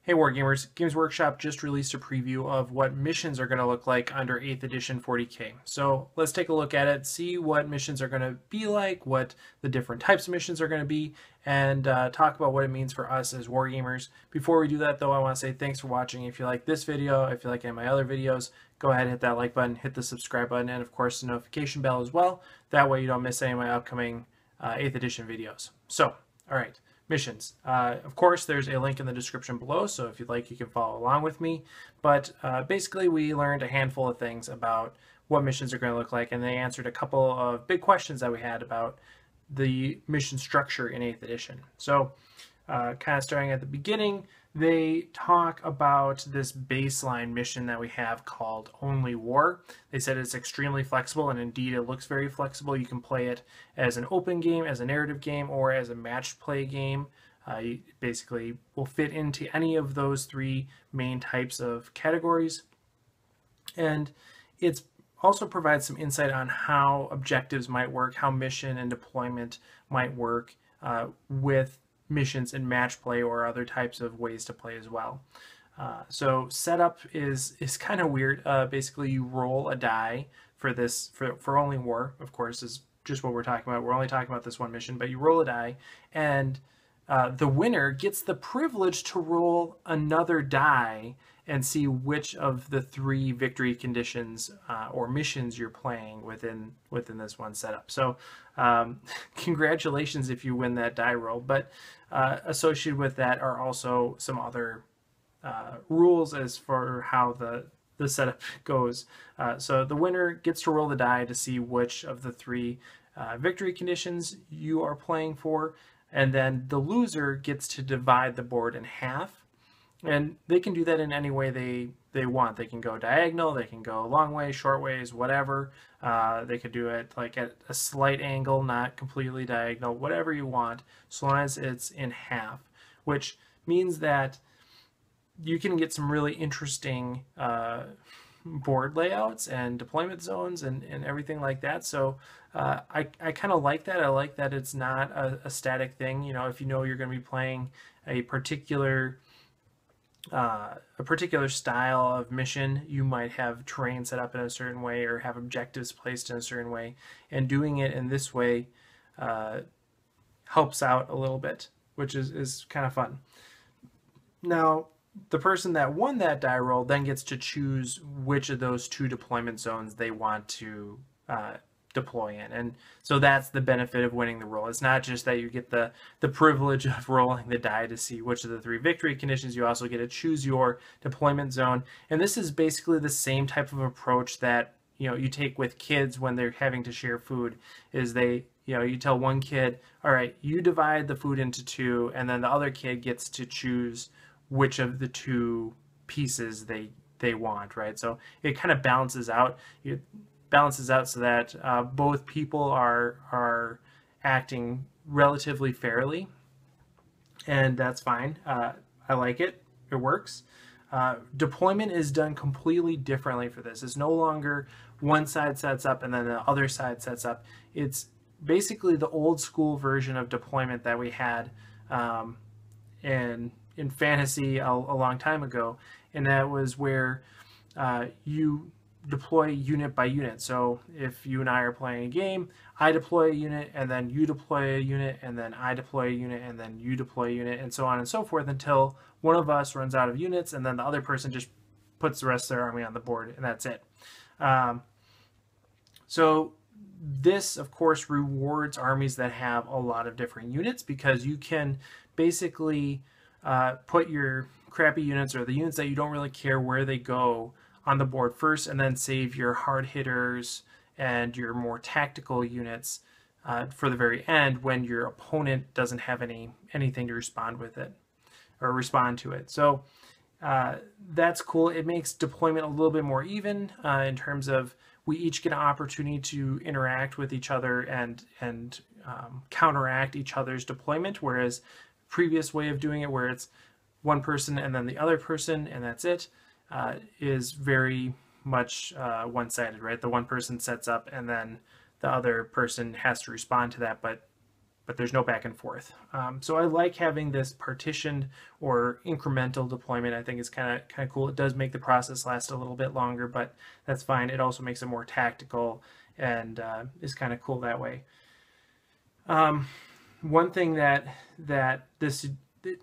Hey Wargamers, Games Workshop just released a preview of what missions are going to look like under 8th edition 40k. So let's take a look at it, see what missions are going to be like, what the different types of missions are going to be, and talk about what it means for us as Wargamers. Before we do that though, I want to say thanks for watching. If you like this video, if you like any of my other videos, go ahead and hit that like button, hit the subscribe button, and of course the notification bell as well. That way you don't miss any of my upcoming 8th edition videos. So, alright. Missions. Of course, there's a link in the description below, so if you'd like, you can follow along with me. But basically, we learned a handful of things about what missions are going to look like, and they answered a couple of big questions that we had about the mission structure in 8th edition. So, kind of starting at the beginning, they talk about this baseline mission that we have called Only War. They said it's extremely flexible, and indeed it looks very flexible. You can play it as an open game, as a narrative game, or as a matched play game. You basically will fit into any of those three main types of categories. And it also provides some insight on how objectives might work, how mission and deployment might work with missions in match play or other types of ways to play as well. So setup is kind of weird. Basically, you roll a die for this for Only War. Of course, is just what we're talking about. We're only talking about this one mission, but you roll a die, and the winner gets the privilege to roll another die and see which of the three victory conditions or missions you're playing within this one setup. So congratulations if you win that die roll, but associated with that are also some other rules as for how the setup goes. So the winner gets to roll the die to see which of the three victory conditions you are playing for, and then the loser gets to divide the board in half. And they can do that in any way they want. They can go diagonal, they can go long ways, short ways, whatever. They could do it like at a slight angle, not completely diagonal, whatever you want, so long as it's in half, which means that you can get some really interesting board layouts and deployment zones and everything like that. So I kind of like that. I like that it's not a static thing. You know, if you know you're going to be playing a particular style of mission, you might have terrain set up in a certain way or have objectives placed in a certain way, and doing it in this way helps out a little bit, which is kind of fun. Now, the person that won that die roll then gets to choose which of those two deployment zones they want to deploy in, and so that's the benefit of winning the roll. It's not just that you get the privilege of rolling the die to see which of the three victory conditions. You also get to choose your deployment zone, and this is basically the same type of approach that you take with kids when they're having to share food. Is you tell one kid, all right, you divide the food into two, and then the other kid gets to choose which of the two pieces they want, right? So it kind of balances out. It balances out so that both people are acting relatively fairly, and that's fine. I like it. It works. Deployment is done completely differently for this. It's no longer one side sets up and then the other side sets up. It's basically the old school version of deployment that we had in fantasy a long time ago, and that was where you deploy unit by unit. So if you and I are playing a game, I deploy a unit, and then you deploy a unit, and then I deploy a unit, and then you deploy a unit, and so on and so forth until one of us runs out of units, and then the other person just puts the rest of their army on the board, and that's it. So this, of course, rewards armies that have a lot of different units, because you can basically put your crappy units or the units that you don't really care where they go on the board first, and then save your hard hitters and your more tactical units for the very end when your opponent doesn't have anything to respond with it or respond to it. So that's cool. It makes deployment a little bit more even in terms of we each get an opportunity to interact with each other and counteract each other's deployment, whereas previous way of doing it, where it's one person and then the other person and that's it, is very much one-sided, right? The one person sets up and then the other person has to respond to that, but but there's no back and forth. So I like having this partitioned or incremental deployment. I think it's kind of cool. It does make the process last a little bit longer, but that's fine. It also makes it more tactical and is kind of cool that way. One thing that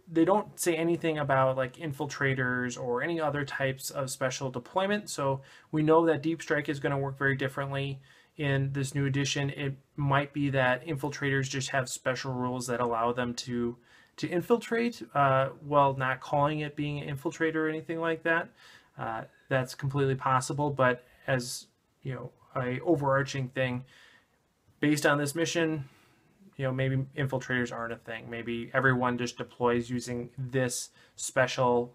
they don't say anything about like infiltrators or any other types of special deployment. So we know that deep strike is going to work very differently in this new edition. It might be that infiltrators just have special rules that allow them to infiltrate while not calling it being an infiltrator or anything like that. That's completely possible, but as you know, a overarching thing based on this mission, you know, maybe infiltrators aren't a thing. Maybe everyone just deploys using this special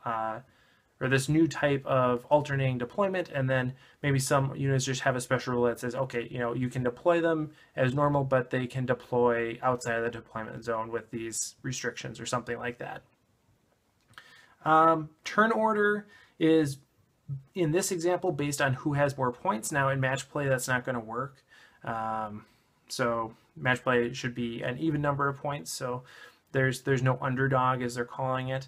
or this new type of alternating deployment, and then maybe some units just have a special rule that says, okay, you know, you can deploy them as normal, but they can deploy outside of the deployment zone with these restrictions or something like that. Turn order is, in this example, based on who has more points. Now in match play, that's not going to work. So match play should be an even number of points. So there's no underdog, as they're calling it.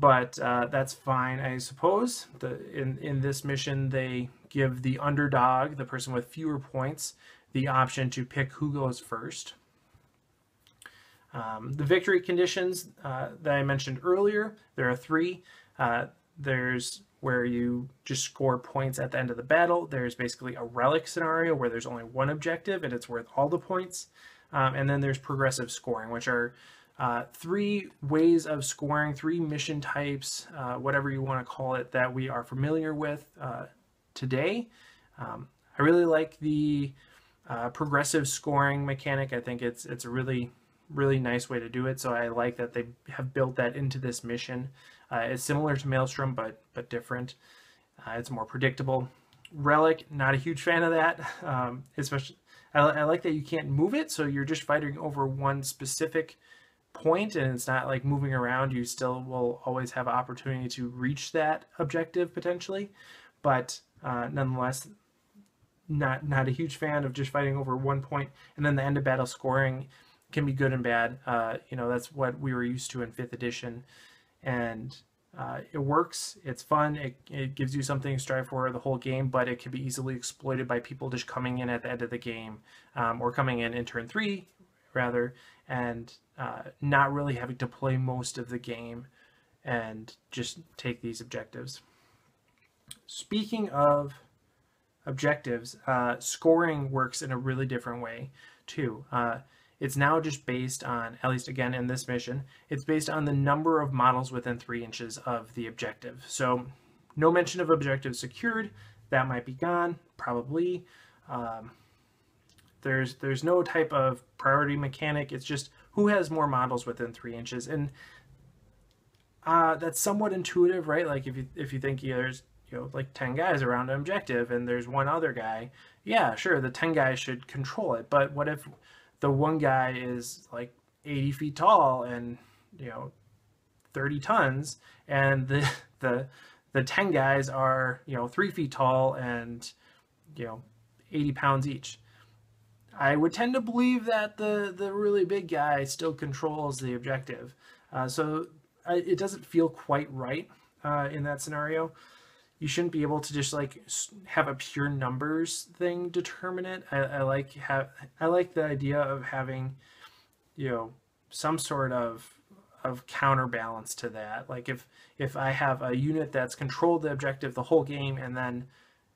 But that's fine, I suppose. In this mission, they give the underdog, the person with fewer points, the option to pick who goes first. The victory conditions that I mentioned earlier, there are 3. There's where you just score points at the end of the battle. There's basically a relic scenario where there's only one objective and it's worth all the points. And then there's progressive scoring, which are 3 ways of scoring, 3 mission types, whatever you want to call it, that we are familiar with today. I really like the progressive scoring mechanic. I think it's a really nice way to do it. So I like that they have built that into this mission. It's similar to Maelstrom, but different. It's more predictable. Relic, not a huge fan of that. Especially, I like that you can't move it, so you're just fighting over one specific point, and it's not like moving around. You still will always have an opportunity to reach that objective potentially, but nonetheless, not a huge fan of just fighting over one point. And then the end of battle scoring can be good and bad. You know, that's what we were used to in 5th edition, and it works. It's fun. It gives you something to strive for the whole game, but it can be easily exploited by people just coming in at the end of the game, or coming in turn 3 rather, and not really having to play most of the game and just take these objectives. Speaking of objectives, scoring works in a really different way too. It's now just based on, at least again in this mission, it's based on the number of models within 3 inches of the objective. So no mention of objectives secured. That might be gone, probably. There's no type of priority mechanic. It's just who has more models within 3 inches. And that's somewhat intuitive, right? Like if you think there's, you know, like 10 guys around an objective and there's one other guy, yeah, sure, the 10 guys should control it. But what if the one guy is like 80 feet tall and, you know, 30 tons, and the 10 guys are, you know, 3 feet tall and, you know, 80 pounds each? I would tend to believe that the really big guy still controls the objective. So it doesn't feel quite right in that scenario. You shouldn't be able to just like have a pure numbers thing determine it. I like the idea of having, you know, some sort of counterbalance to that. Like if I have a unit that's controlled the objective the whole game, and then,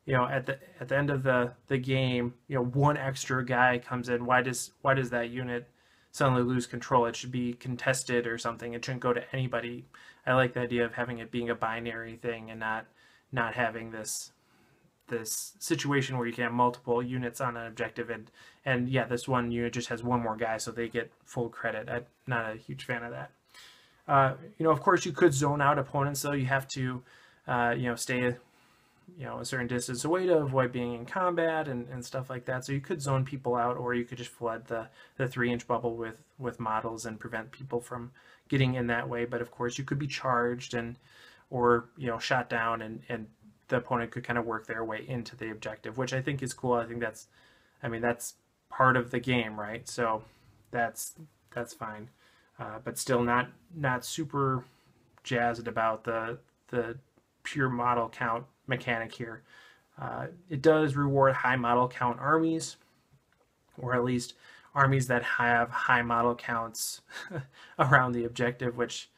you know, at the end of the game, you know, one extra guy comes in, why does that unit suddenly lose control? It should be contested or something. It shouldn't go to anybody. I like the idea of having it being a binary thing and not having this situation where you can have multiple units on an objective, and yeah, this one unit just has one more guy, so they get full credit. I'm not a huge fan of that. You know, of course, you could zone out opponents, though. You have to, you know, stay, you know, a certain distance away to avoid being in combat and stuff like that. So you could zone people out, or you could just flood the 3-inch bubble with models and prevent people from getting in that way. But of course, you could be charged or, you know, shot down, and the opponent could kind of work their way into the objective, which I think is cool. I think that's part of the game, right? So that's fine. But still not super jazzed about the pure model count mechanic here. It does reward high model count armies, or at least armies that have high model counts around the objective, which,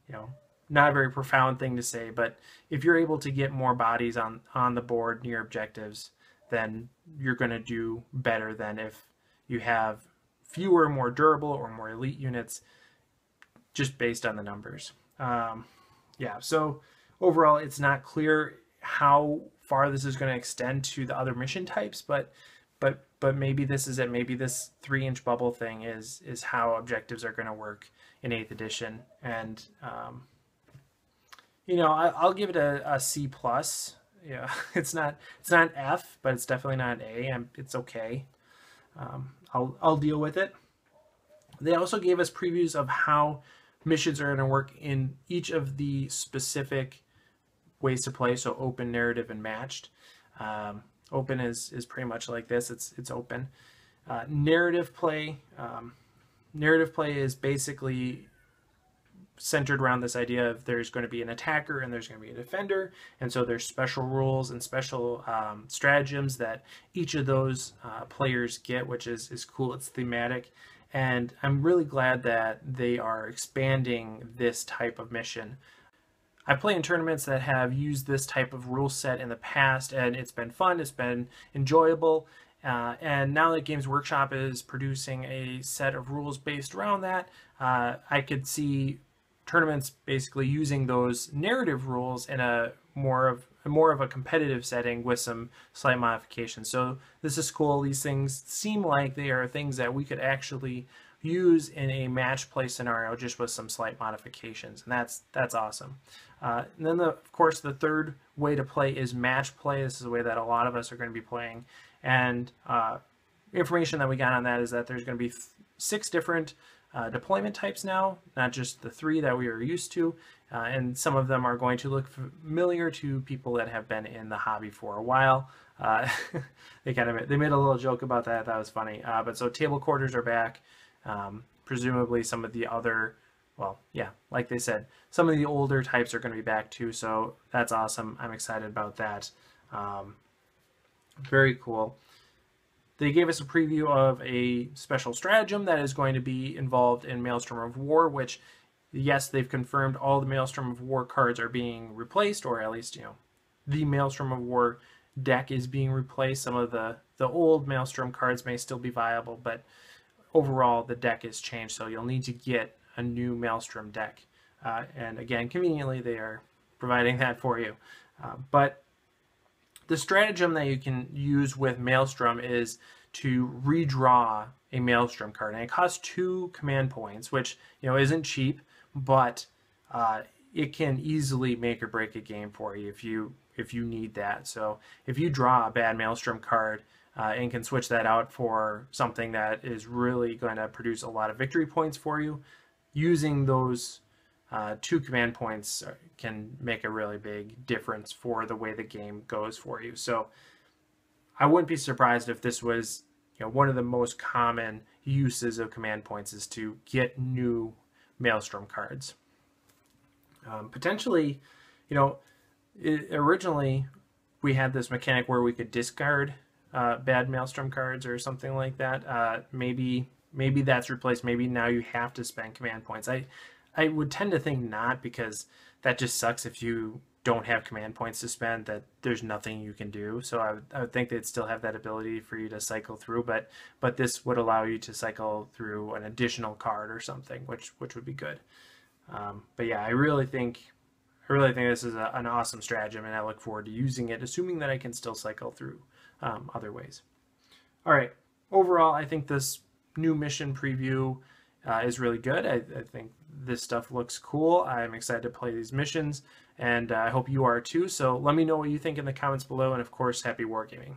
you know, not a very profound thing to say, but if you're able to get more bodies on the board near objectives, then you're going to do better than if you have fewer, more durable, or more elite units just based on the numbers. Yeah, so overall, it's not clear how far this is going to extend to the other mission types, but maybe this is it. Maybe this 3-inch bubble thing is how objectives are going to work in 8th edition. And you know, I'll give it a C plus. Yeah, it's not an F, but it's definitely not an A. It's okay. I'll deal with it. They also gave us previews of how missions are going to work in each of the specific ways to play. So open, narrative, and matched. Open is pretty much like this. It's open. Narrative play is basically centered around this idea of there's going to be an attacker and there's going to be a defender, and so there's special rules and special stratagems that each of those players get, which is cool. It's thematic, and I'm really glad that they are expanding this type of mission. I play in tournaments that have used this type of rule set in the past, and it's been fun, it's been enjoyable, and now that Games Workshop is producing a set of rules based around that, I could see tournaments basically using those narrative rules in a more of a competitive setting with some slight modifications. So this is cool. These things seem like they are things that we could actually use in a match play scenario just with some slight modifications, and that's awesome. And then of course the third way to play is match play. This is the way that a lot of us are going to be playing, and information that we got on that is that there's going to be 6 different deployment types now, not just the 3 that we are used to, and some of them are going to look familiar to people that have been in the hobby for a while. They made a little joke about that. That was funny. But so table quarters are back. Presumably some of the other, well, yeah, like they said, some of the older types are going to be back too, so that's awesome. I'm excited about that. Very cool. They gave us a preview of a special stratagem that is going to be involved in Maelstrom of War, which, yes, they've confirmed all the Maelstrom of War cards are being replaced, or at least, you know, the Maelstrom of War deck is being replaced. Some of the old Maelstrom cards may still be viable, but overall the deck is changed, so you'll need to get a new Maelstrom deck. And again, conveniently, they are providing that for you. But the stratagem that you can use with Maelstrom is to redraw a Maelstrom card, and it costs 2 command points, which, you know, isn't cheap, but it can easily make or break a game for you if you need that. So if you draw a bad Maelstrom card and can switch that out for something that is really going to produce a lot of victory points for you, using those 2 command points can make a really big difference for the way the game goes for you. So I wouldn't be surprised if this was, you know, one of the most common uses of command points is to get new Maelstrom cards. Potentially, you know, originally we had this mechanic where we could discard bad Maelstrom cards or something like that. Maybe that's replaced. Maybe now you have to spend command points. I would tend to think not, because that just sucks if you don't have command points to spend, that there's nothing you can do. So I would think they'd still have that ability for you to cycle through, but this would allow you to cycle through an additional card or something, which would be good. But yeah, I really think this is an awesome stratagem, and I look forward to using it, assuming that I can still cycle through other ways. All right, overall, I think this new mission preview is really good. I think this stuff looks cool. I'm excited to play these missions, and I hope you are too. So let me know what you think in the comments below, and of course, happy wargaming.